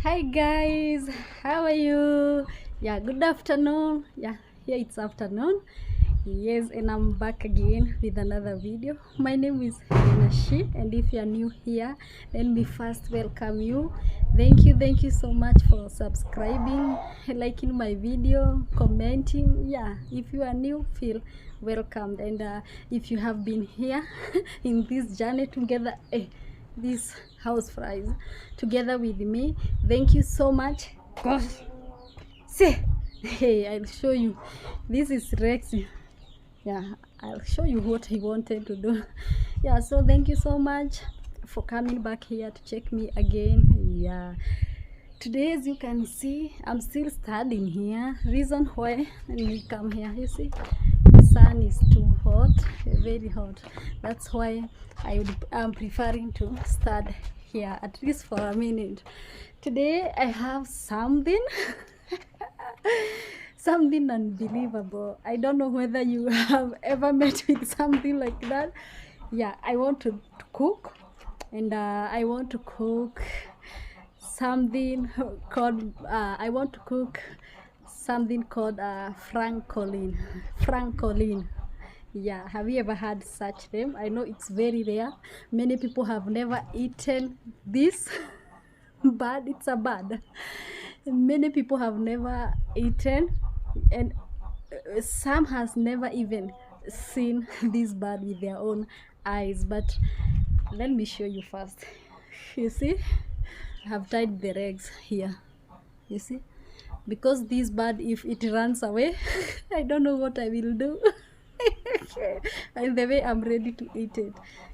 Hi guys, how are you? Yeah, good afternoon. Yeah, here it's afternoon. Yes, and I'm back again with another video. My name is Nashi, and if you are new here, let me first welcome you. Thank you so much for subscribing, liking my video, commenting. Yeah, if you are new, feel welcomed, and if you have been here in this journey together, this house fries together with me, thank you so much. Gosh, see, hey, I'll show you. This is Rex. Yeah, I'll show you what he wanted to do. Yeah, so thank you so much for coming back here to check me again. Yeah, today, as you can see, I'm still studying here. Reason why we come here, you see, the sun is too hot, very hot. That's why I'm preferring to study here, at least for a minute. Today I have something something unbelievable. I don't know whether you have ever met with something like that. Yeah, I want to cook, and I want to cook something called I want to cook something called Francolin. Yeah, have you ever had such name? I know it's very rare. Many people have never eaten this but it's a bird. Many people have never eaten, and some has never even seen this bird with their own eyes. But let me show you first. You see, I have tied the legs here, you see, because this bird, if it runs away, I don't know what I will do. And the way I'm ready to eat it.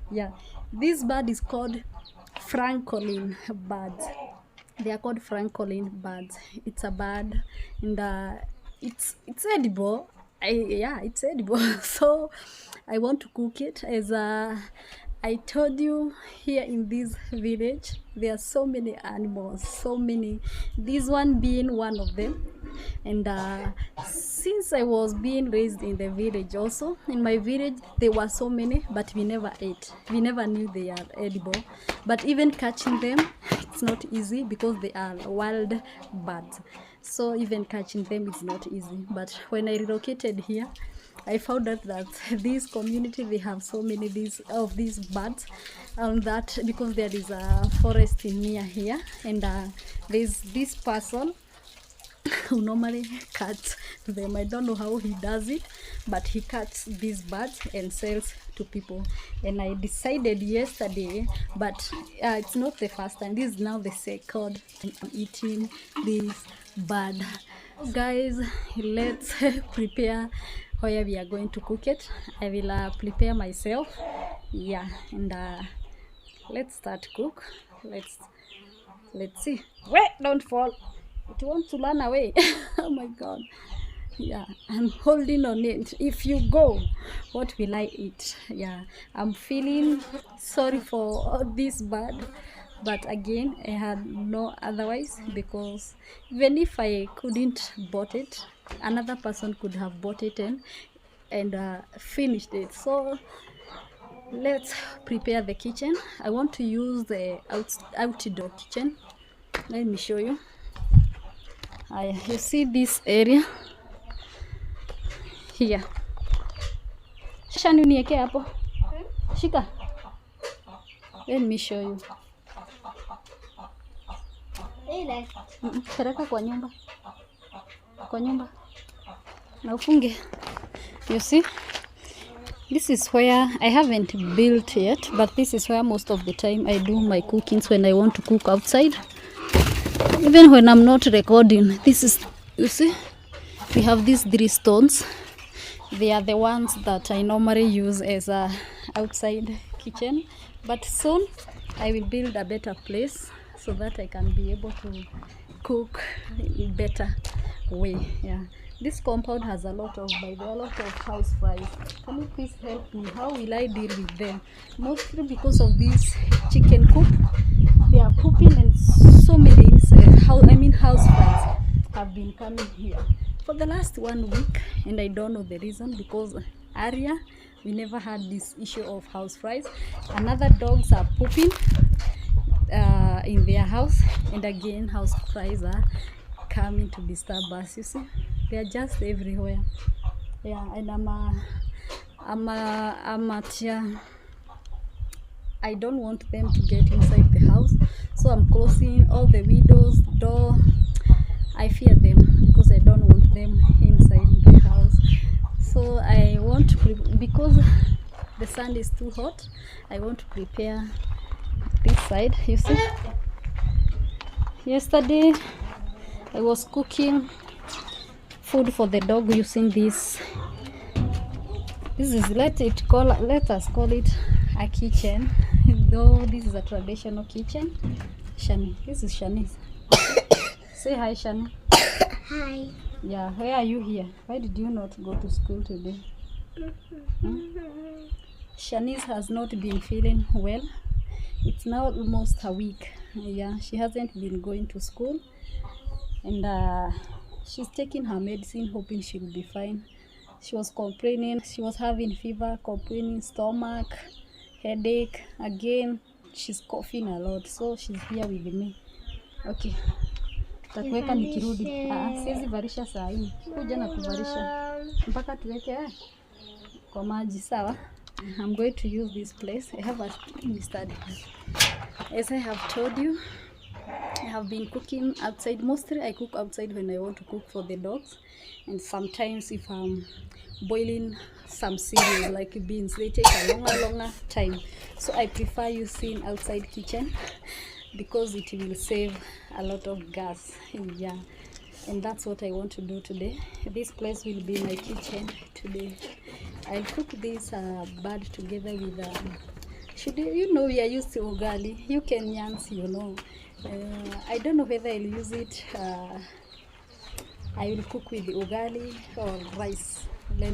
Yeah, this bird is called Francolin birds. They are called Francolin birds. It's a bird, and it's edible. Yeah, it's edible. So I want to cook it. As I told you, here in this village there are so many animals, so many, this one being one of them. And since I was being raised in the village, also in my village there were so many, but we never ate, we never knew they are edible. But even catching them, it's not easy because they are wild birds, so even catching them is not easy. But when I relocated here, I found out that this community, they have so many of these birds, that because there is a forest near here, and there's this person who normally cuts them. I don't know how he does it, but he cuts these birds and sells to people. And I decided yesterday, but it's not the first time, this is now the second time I'm eating this bird. Guys, let's prepare where we are going to cook it. I will prepare myself. Yeah, and let's start cook. Let's see. Wait, don't fall, it wants to run away. Oh my god. Yeah, I'm holding on it. If you go, what will I eat? Yeah, I'm feeling sorry for this bird, but again I had no otherwise, because even if I couldn't bought it, another person could have bought it and finished it. So let's prepare the kitchen. I want to use the outdoor kitchen. Let me show you. You see this area here. Shika, niweke hapo. Shika. Let me show you. Pereka kwa nyumba. Kwa nyumba. Na ufunge. You see? This is where I haven't built yet, but this is where most of the time I do my cookings when I want to cook outside. Even when I'm not recording, this is, you see, we have these 3 stones. They are the ones that I normally use as a outside kitchen, but soon I will build a better place so that I can be able to cook in better way. Yeah, this compound has a lot of house flies. Can you please help me? How will I deal with them? Mostly because of this chicken coop, they are pooping, and so many house flies have been coming here for the last 1 week, and I don't know the reason, because area we never had this issue of house flies. Another dogs are pooping. in their house, and again house flies are coming to disturb us. You see, they are just everywhere. Yeah, and I'm at I don't want them to get inside the house, so I'm closing all the windows, door. I fear them because I don't want them inside the house. So I want to because the sun is too hot, I want to prepare this side. You see, yesterday I was cooking food for the dog using this is let us call it a kitchen, though this is a traditional kitchen. Shani, this is Shanice. Say hi, Shani. Hi. Yeah, where are you here? Why did you not go to school today? Shanice has not been feeling well. It's now almost a week. Yeah, she hasn't been going to school, and she's taking her medicine, hoping she will be fine. She was complaining, she was having fever, complaining stomach, headache. Again, she's coughing a lot, so she's here with me. Okay, takuweka nikirudi. Siwezi varisha saa hii, kuja na kuvarisha mpaka tuweke kwa maji, sawa? I'm going to use this place. I have a study. As I have told you, I have been cooking outside. Mostly I cook outside when I want to cook for the dogs, and sometimes if I'm boiling some cereals like beans, they take a longer time, so I prefer using outside kitchen because it will save a lot of gas. Yeah, and that's what I want to do today. This place will be my kitchen today. I'll cook this bird together with you know, we are used to ugali. You Kenyans, you know. I don't know whether I'll use it. I will cook with ugali or rice. Let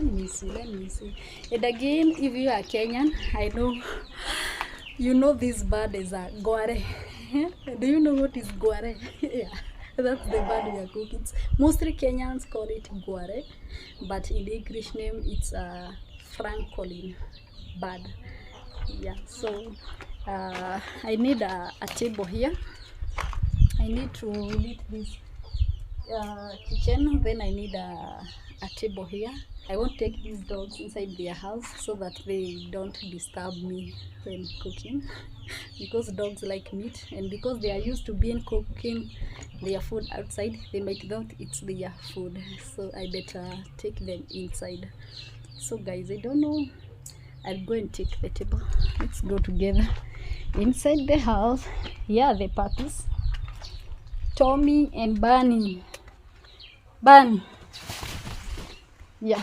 me see. And again, if you are Kenyan, I know you know this bird is a guare. Do you know what is guare? Yeah, that's the bird we are cooking. Mostly Kenyans call it guare, but in English name it's a Francolin bird. Yeah, so I need a table here. I need to lit this kitchen, then I need a table here. I won't take these dogs inside their house so that they don't disturb me when cooking because dogs like meat, and because they are used to being cooking their food outside, they might not eat their food, so I better take them inside. So guys, I don't know, I'll go and take the table. Let's go together inside the house. Yeah, the puppies, Tommy and Bunny. Yeah,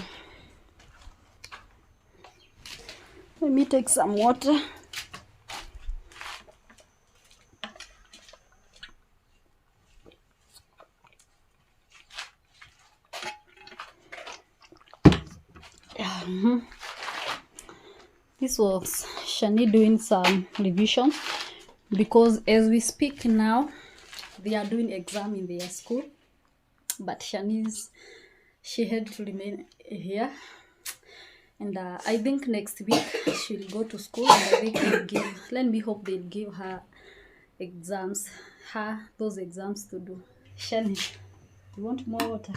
let me take some water. This was Shani doing some revision because as we speak now, they are doing exam in their school, but she had to remain here, and I think next week she'll go to school, and I think let me hope they'll give her those exams to do. Shani, you want more water?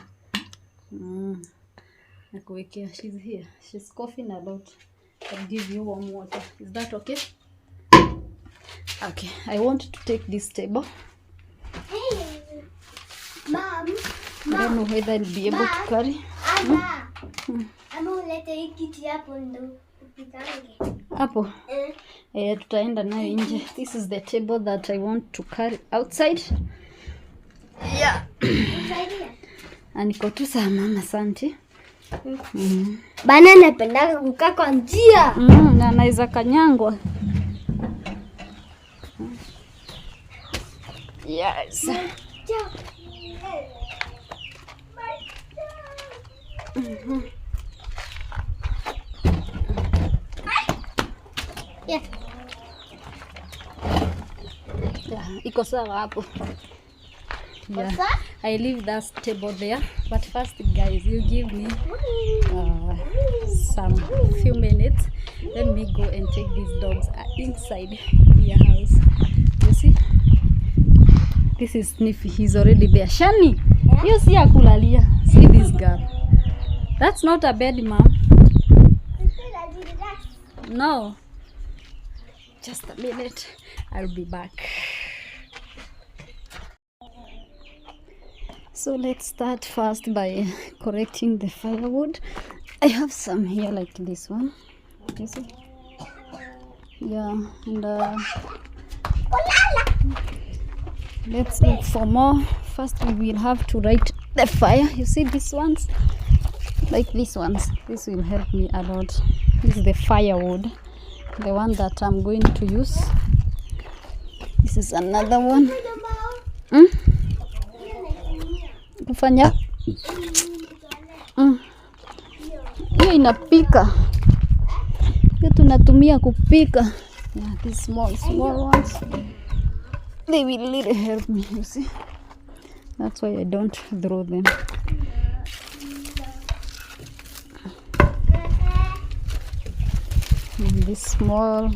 She's here. She's coughing a lot. I'll give you warm water. Is that okay? Okay, I want to take this table. Hey, Mom. I don't know whether I'll be able to carry. Hapo tutaenda nayo nje. This is the table that I want to carry outside. Yeah. Aniko tu sawa mama, asante. Bana napenda kukaa kwa njia. Na naweza kanyangwa. Yes. Yeah. Iko sawa hapo. Yeah, I leave that table there, but first guys, you give me some few minutes. Let me go and take these dogs inside your house. This is Sniffy. He's already there. Shani, you see akulalia. See this girl. That's not a bed, mom. No. Just a minute. I'll be back. So let's start first by correcting the firewood. I have some here like this one. You see? Yeah, and let's look for more. First we will have to light the fire. You see these ones? Like these ones. This will help me a lot. This is the firewood, the one that I'm going to use. This is another one. Kufanya hiyo inapika, hiyo tunatumia kupika. Yeah, these small ones, they will really help me, you see. That's why I don't throw them. And this small,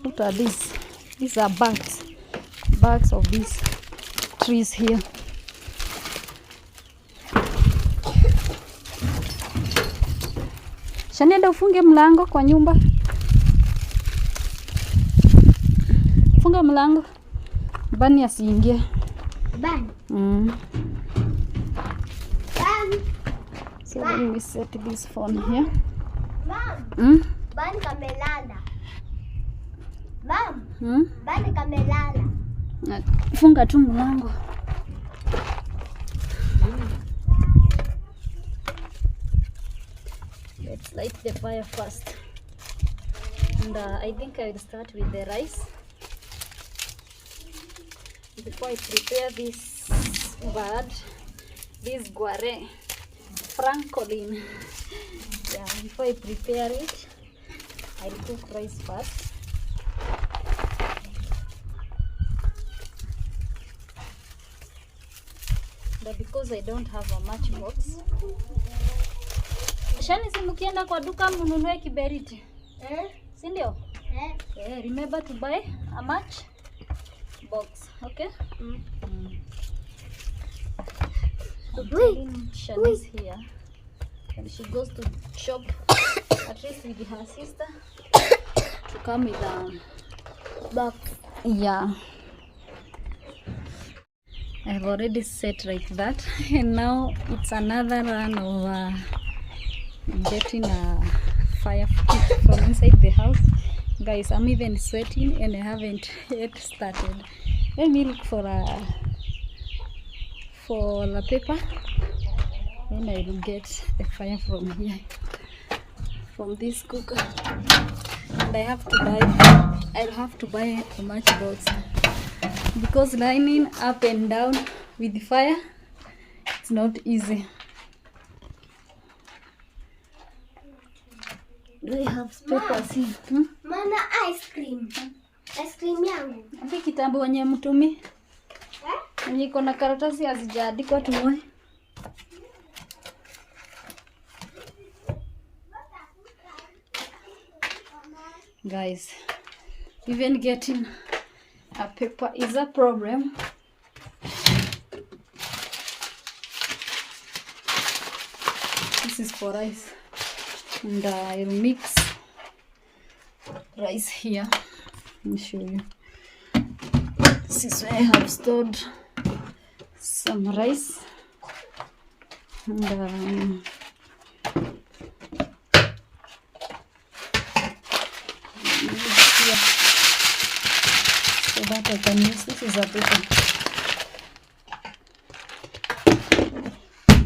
what are these? These are bags of these trees here. Shanenda, ufunge mlango kwa nyumba. Funga mlango. Bani asiingie. Ban. Ban. So let me set this phone here. Mom. Ban kamelala. Mom. Ban kamelala. Funga tu mlango. Let's light the fire first. And I think I will start with the rice. Before I prepare this bird, this guare, Francolin. Yeah, before I prepare it, I'll cook rice first. But because I don't have a matchbox, Shani, si mukienda kwa duka mununue kiberiti. Si ndio? Remember to buy a match box, okay? Shani's here. And she goes to shop at least with her sister to come with a box. Yeah. I've already set like that, and now it's another run of getting a fire from inside the house. Guys, I'm even sweating and I haven't yet started. Let me look for a paper, and I will get the fire from here, from this cooker. And I'll have to buy a matchbox, because lining up and down with the fire, it's not easy. Do I have papers here? Mama, ice cream. Ice cream yangu. Ambi kitambo wenye mtumi. Wenye iko na karatasi hazijaandikwa tumoe. Guys, even getting a paper is a problem. This is for rice. And I'll mix rice here. Let me show you. This is where I have stored some rice. And here, so that I can use. This is a paper.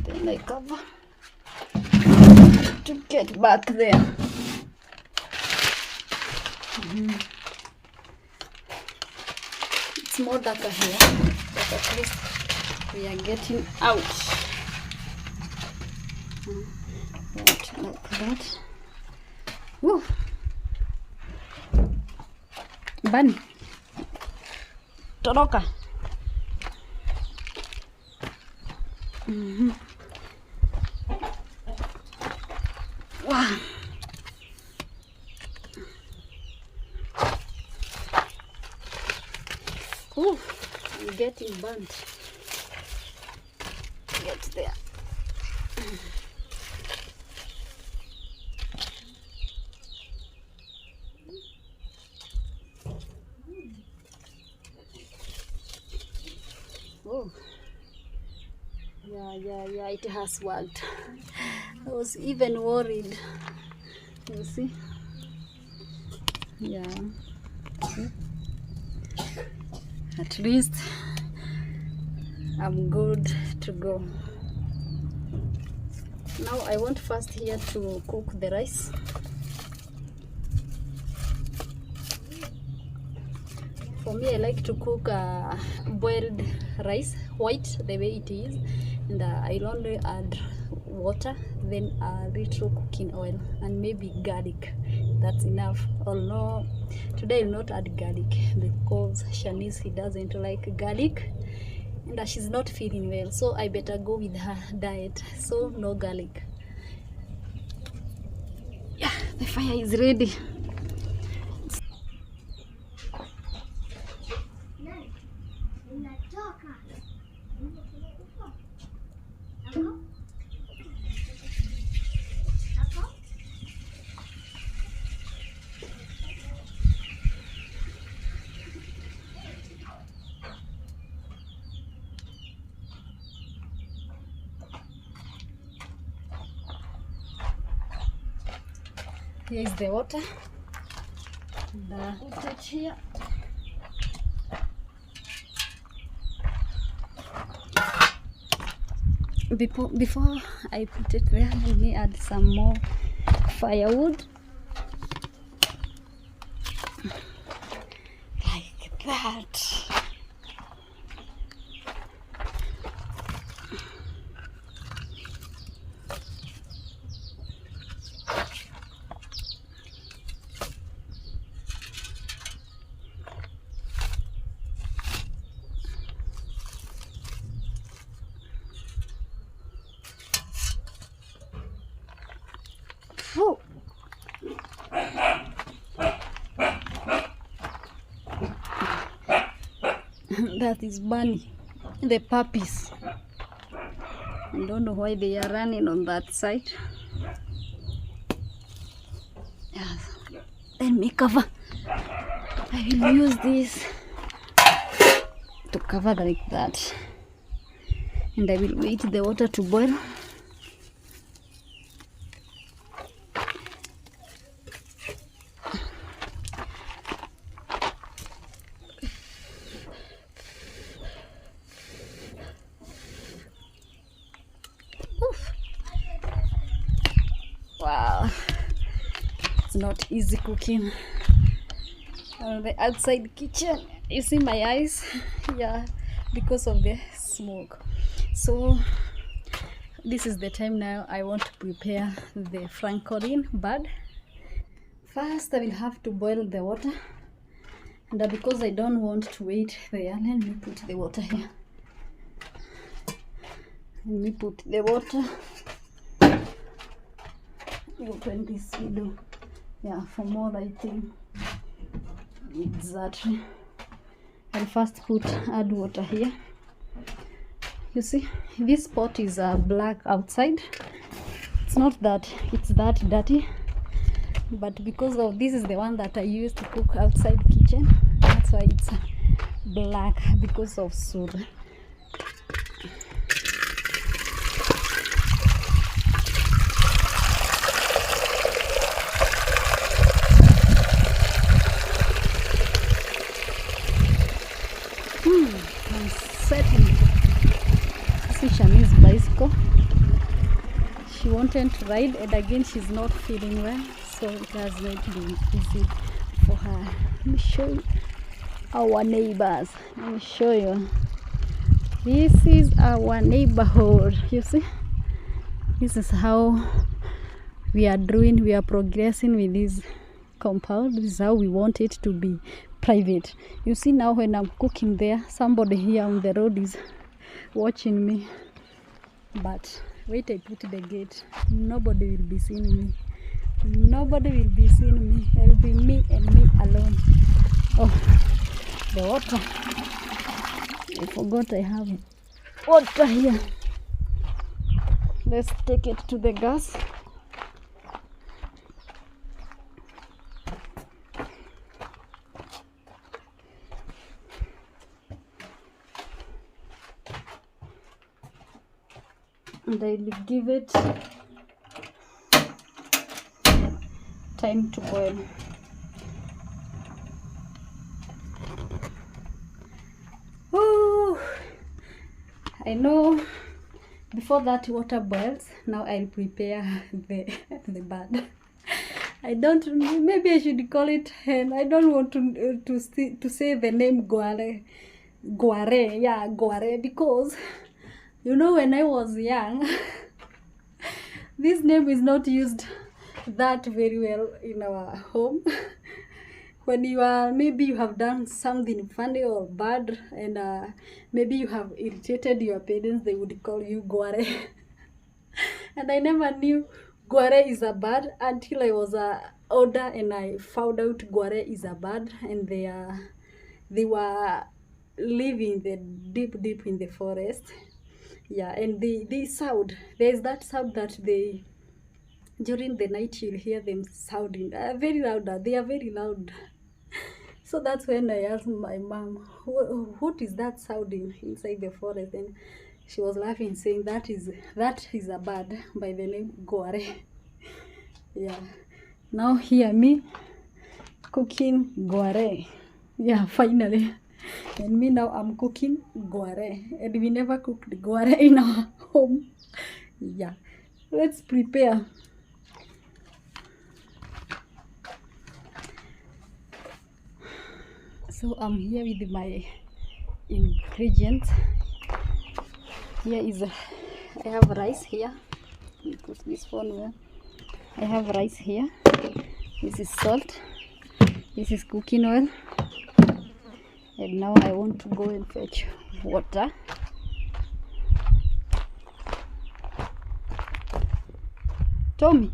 Then I cover to get back there. It's more darker here, but at least we are getting out. Right, like that. Woo! Bani, toroka. Wow. Ooh, getting burnt. Get there. Oh, yeah, it has worked. I was even worried. You see? Yeah. At least I'm good to go. Now I want first here to cook the rice. For me, I like to cook boiled rice, white, the way it is, and I'll only add water, then a little cooking oil, and maybe garlic. That's enough. Although today I'll not add garlic because Shanice, he doesn't like garlic, and she's not feeling well, so I better go with her diet. So no garlic. Yeah, the fire is ready. Here is the water. Put it here. Before I put it there, let me add some more firewood. Like that. Oh. That is Bunny, the puppies. I don't know why they are running on that side. Yes. Let me cover. I will use this to cover like that, and I will wait the water to boil. Wow, it's not easy cooking on the outside kitchen. You see my eyes? Yeah, because of the smoke. So this is the time now I want to prepare the Francolin bud. First I will have to boil the water, and because I don't want to wait there, let me put the water here. Let me put the water. Open this window. Yeah, for more lighting. Exactly. I'll first add water here. You see, this pot is black outside. It's not that it's that dirty, but because of this is the one that I use to cook outside kitchen, that's why it's black, because of sur. I'm setting. See Shani's bicycle. She wanted to ride, and again she's not feeling well, so it has not been easy for her. Let me show you our neighbors. Let me show you. This is our neighborhood. You see, this is how we are doing. We are progressing with this compound. This is how we want it to be private. You see, now when I'm cooking there, somebody here on the road is watching me, but wait, I put the gate. Nobody will be seeing me. Nobody will be seeing me. It'll be me and me alone. Oh, the water. I forgot I have water here. Let's take it to the gas. And I'll give it time to boil. Ooh, I know before that water boils, now I'll prepare the bud. I don't, maybe I should call it hen. I don't want to say the name guare, yeah, guare, because you know when I was young, this name is not used that very well in our home. When you are, maybe you have done something funny or bad, and maybe you have irritated your parents, they would call you guare. And I never knew guare is a bird until I was older, and I found out guare is a bird, and they were living deep in the forest. Yeah, and they sound, there's that sound that they, during the night you'll hear them sounding very loud. They are very loud. So that's when I asked my mom, what is that sounding inside the forest? And she was laughing, saying that is a bird by the name guare. Yeah, now hear me cooking guare. Yeah, finally. And me now I'm cooking guare, and we never cooked guare in our home. Yeah, let's prepare. So I'm here with my ingredients. Here is I have rice here. Let me put this one where I have rice here. This is salt. This is cooking oil. And now I want to go and fetch water. Tommy.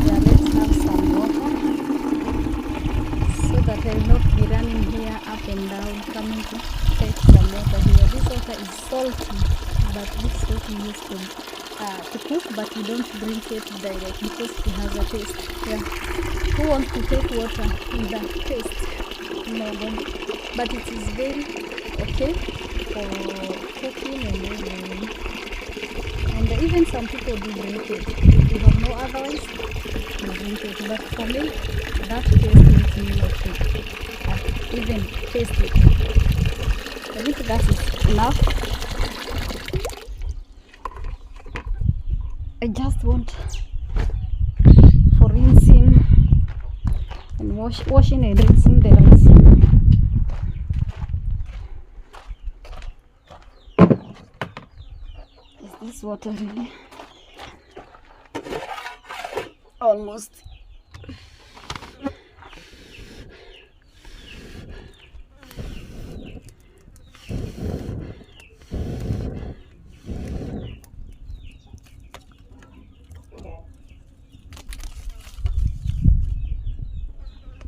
Yeah, let's have some water so that I will not be running here up and down coming to fetch some water here. This water is salty, but this salt we use to cook, but we don't drink it direct because it has a taste. Yeah, who wants to take water with a taste? No, don't. But it is very okay for cooking and everything. And even some people do drink it. If you have no otherwise, you drink it. But for me, that taste makes me not to even taste it. I think that is enough. I just want for rinsing and washing and rinsing the rice. Is this water really? Almost.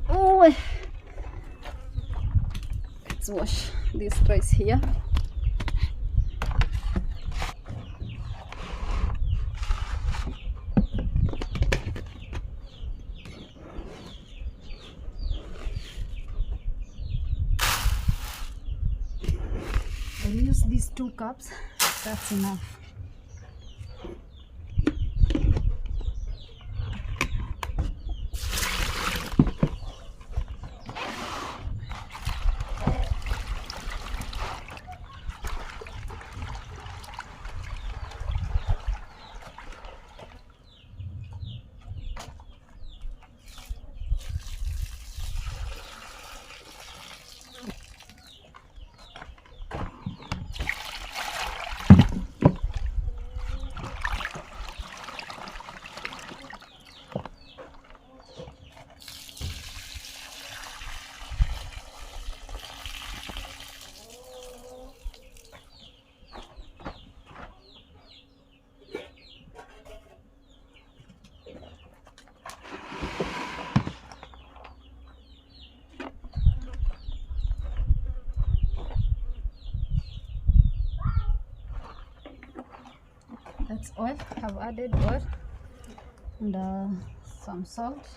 Oh, let's wash this rice here. I'll use these 2 cups. That's enough. That's oil. I've added oil and some salt.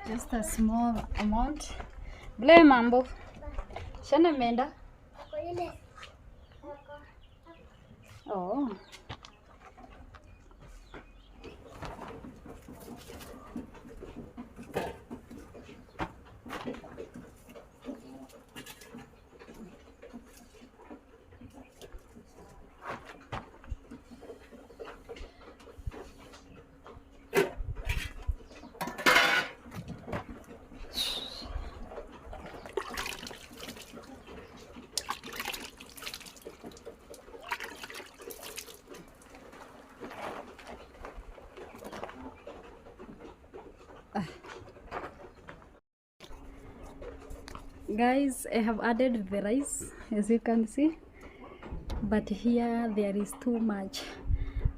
Just a small amount. Blame mambo. Shana menda. Oh. Guys, I have added the rice, as you can see, but here there is too much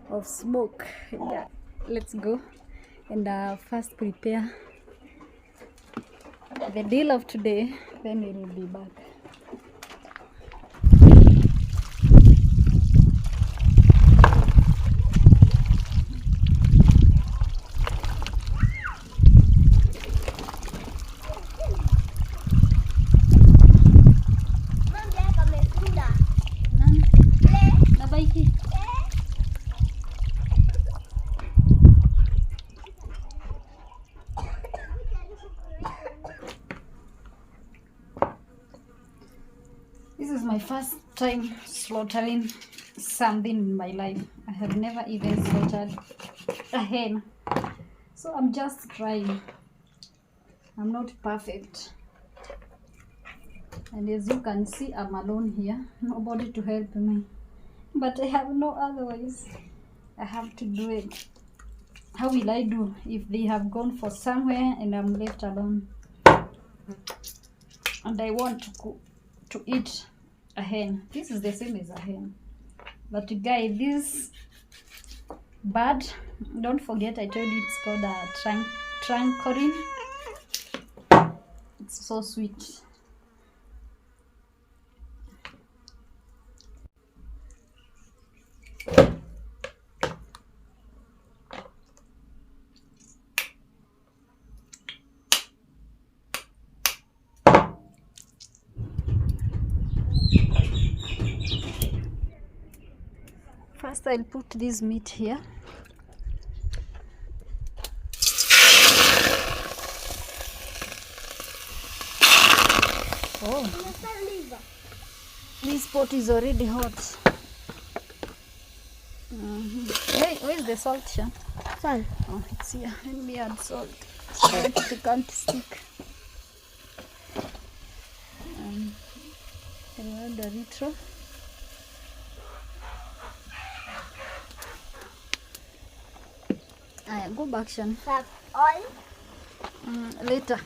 of smoke. Yeah, let's go and first prepare the deal of today, then we will be back. This is my first time slaughtering something in my life. I have never even slaughtered a hen. So I'm just trying. I'm not perfect. And as you can see, I'm alone here. Nobody to help me. But I have no other ways. I have to do it. How will I do if they have gone for somewhere and I'm left alone? And I want to eat a hen. This is the same as a hen. But guys, this bird, don't forget I told you it's called a Francolin. It's so sweet. First I'll put this meat here. Oh, this pot is already hot. Hey, where's the salt, Shan? Salt. Oh, it's here. Let me add salt so that it can't stick. I'll add a little. Go back, Shan. Have oil. Later.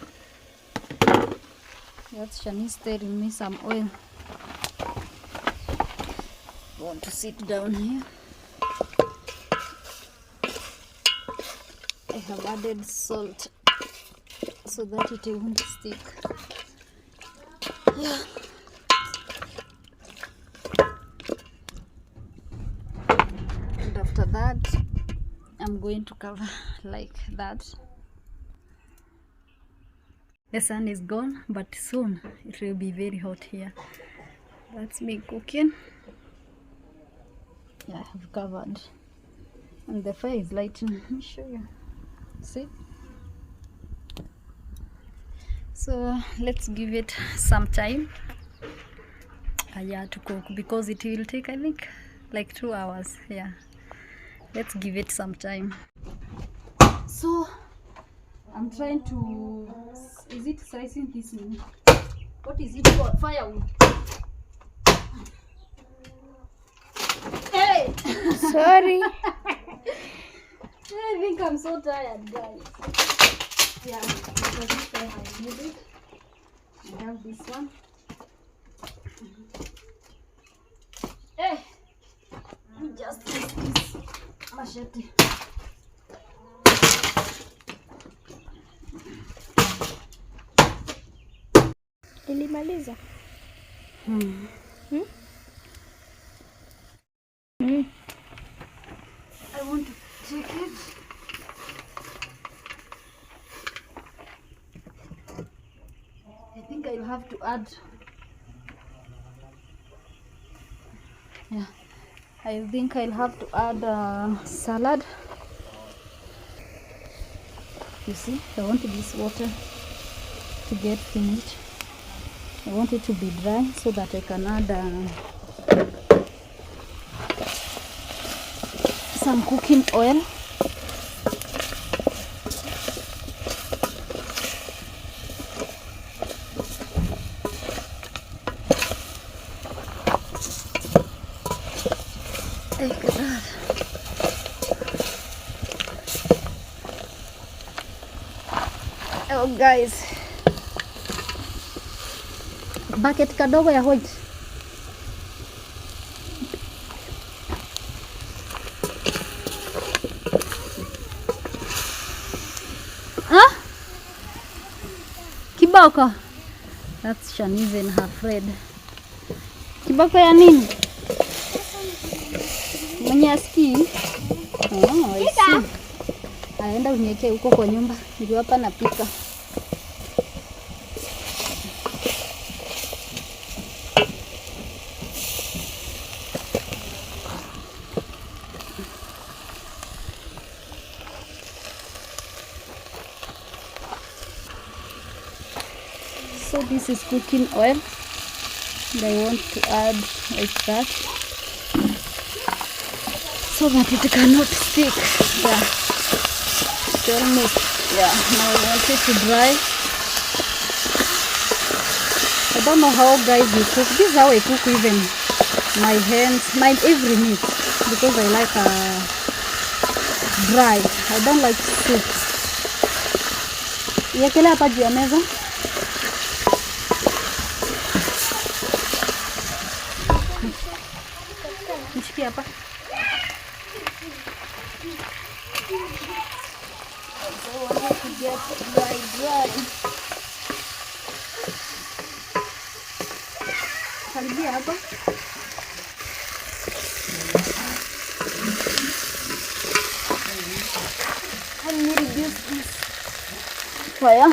That's Shanice stirring me some oil. I want to sit down here. I have added salt so that it won't stick. Yeah. And after that, I'm going to cover like that. The sun is gone, but soon it will be very hot here. That's me cooking. Yeah, I have covered. And the fire is lighting. Let me show you. See? So let's give it some time. Yeah, to cook, because it will take, I think, like 2 hours. Yeah. Let's give it some time. So I'm trying to, is it slicing this meat? What is it for? Firewood. Hey! Sorry. I think I'm so tired, guys. Yeah, because this time I need it. I have this one. Hey! Just use this machete. Ilimaliza. check it. I think I'll have to add, yeah, I think I'll have to add salad. You see, I want this water to get finished. I want it to be dry so that I can add some cooking oil. Take that. Oh guys, bucket kadogo ya white. Huh? Kiboko. That's Shanice and her friend. Kiboko ya nini? Mwenye asikii? Oh, I see. Aenda uniwekee huko kwa nyumba. Ndio hapa napika. So this is cooking oil, and I want to add like that so that it cannot stick. Yeah, it's almost, yeah, now I want it to dry. I don't know how guys you cook. This is how I cook even my hands, my every meat, because I like dry. I don't like soup. Yekele hapa juu ya meza. Nishikie hapa. So I want it to get dry. Karibia hapa. Let me reduce this fire.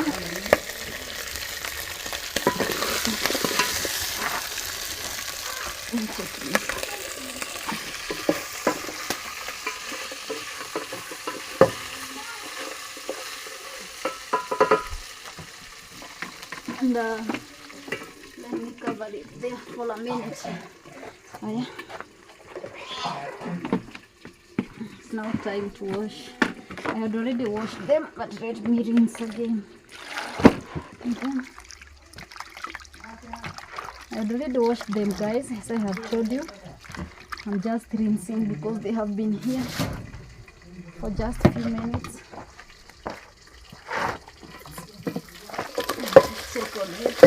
And let me cover it there for a minute. Oh, yeah. It's now time to wash. I had already washed them, but let me rinse again. Okay. I had already washed them, guys, as I have told you. I'm just rinsing because they have been here for just a few minutes. Check on it.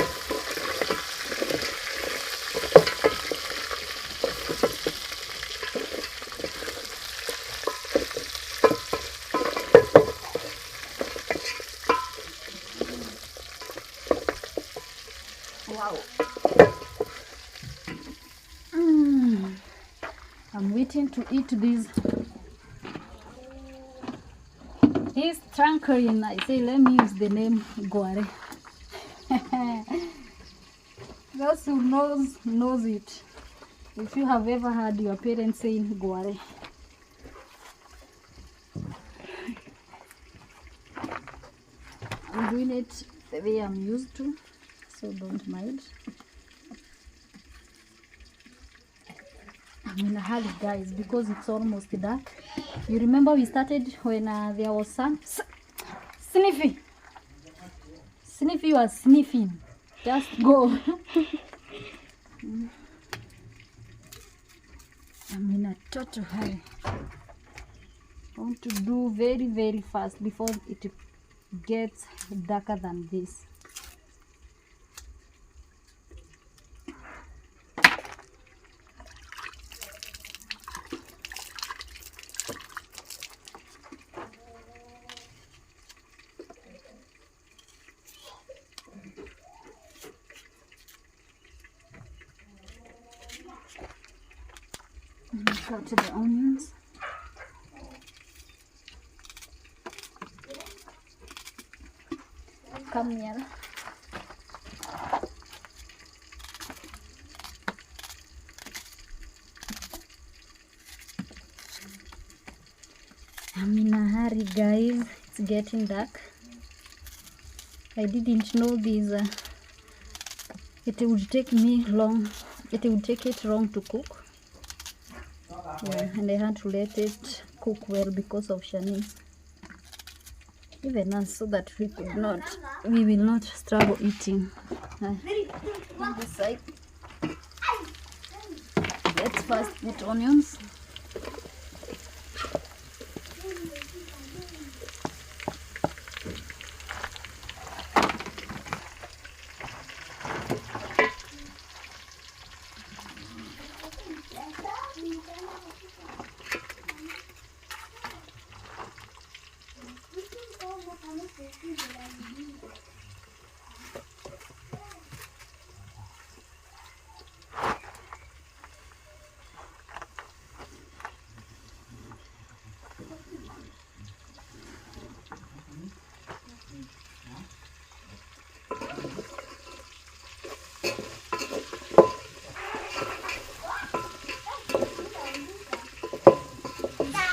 Wow. I'm waiting to eat this. It's Francolin. I say, let me use the name Guare. Those who knows it. If you have ever heard your parents saying Guare. I'm doing it the way I'm used to, so don't mind. I'm in a hurry, guys, because it's almost dark. You remember we started when there was sun? Sniffy! Sniffy, you are sniffing. Just go. I'm in a total hurry. I want to do very, very fast before it gets darker than this. Cut the onions. Come here. I'm in a hurry, guys. It's getting dark. I didn't know this. It would take me long. It would take it long to cook. Yeah, and I had to let it cook well because of Shanice. Even us, so that we will not struggle eating. On this side, let's first put onions.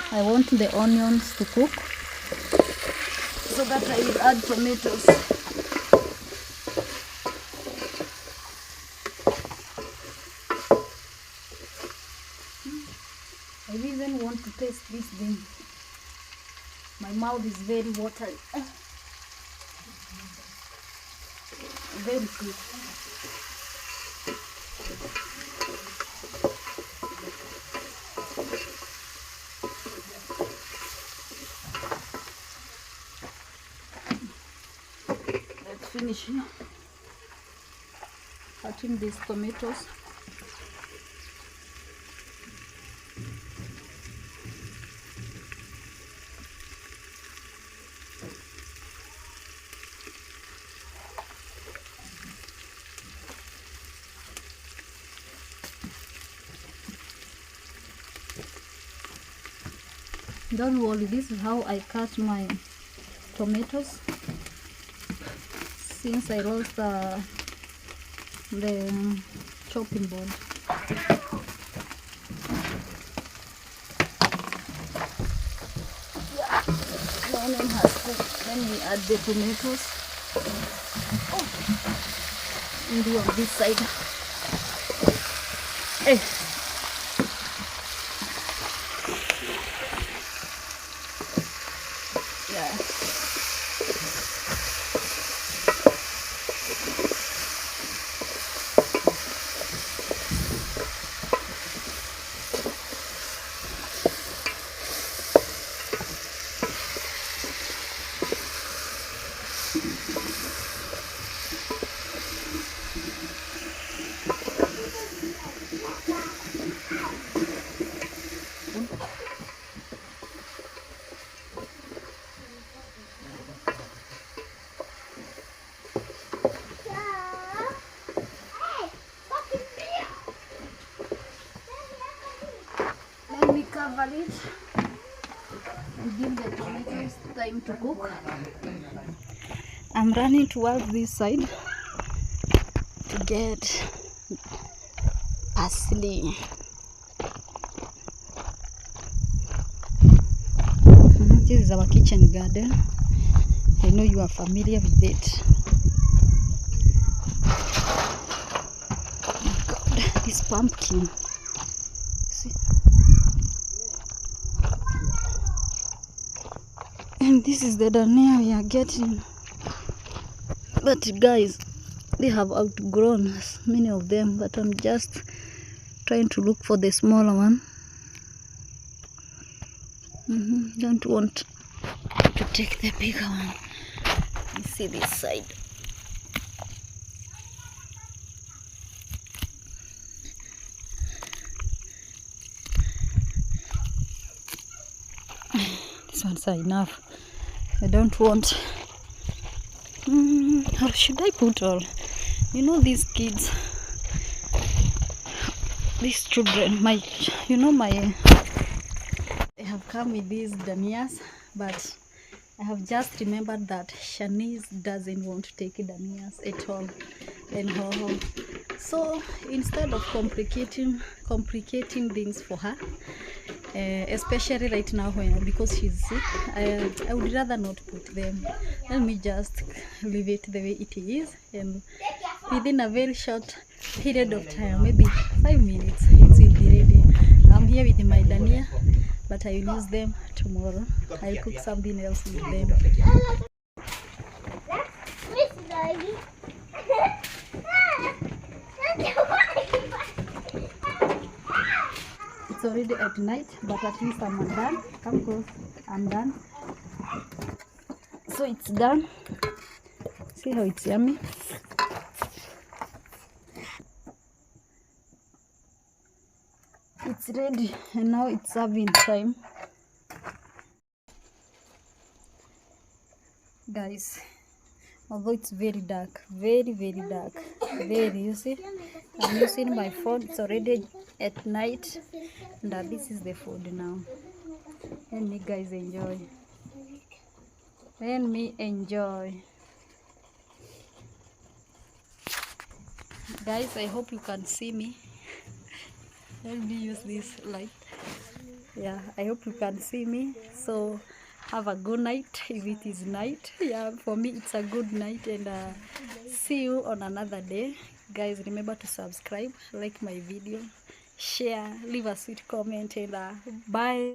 I want the onions to cook, so that I will add tomatoes. I even want to taste this thing. My mouth is very watery. Very good. Let's finish here. Cutting these tomatoes. Don't worry, this is how I cut my tomatoes. Since I lost the chopping board. Yeah, the onion has cooked. Then we add the tomatoes. And do on this side. Hey. Yeah. Let me cover it and give the tomatoes time to cook. I'm running towards this side to get parsley. This is our kitchen garden. I know you are familiar with it. Oh my God, this pumpkin. See? And this is the dania we are getting. But guys, they have outgrown many of them, but I'm just trying to look for the smaller one. Don't want to take the bigger one. You see this side. These ones are enough. I don't want. How should I put all? You know, these kids, these children, they have come with these damias, but I have just remembered that Shanice doesn't want to take Danias at all and Hoho. So instead of complicating things for her, especially right now when because she's sick, I would rather not put them. Let me just leave it the way it is, and within a very short period of time, maybe 5 minutes, it will be ready. I'm here with my Dania, but I will use them tomorrow. I'll cook something else with them. It's already at night, but at least I'm done. Come close. I'm done. So it's done. See how it's yummy. It's ready, and now it's serving time. Guys, although it's very dark, very dark, you see, I'm using my phone. It's already at night, and this is the food now. Let me guys enjoy. Let me enjoy. Guys, I hope you can see me. Let me use this light. Yeah, I hope you can see me. So have a good night if it is night. Yeah, for me it's a good night, and see you on another day. Guys, remember to subscribe, like my video, share, leave a sweet comment, and bye.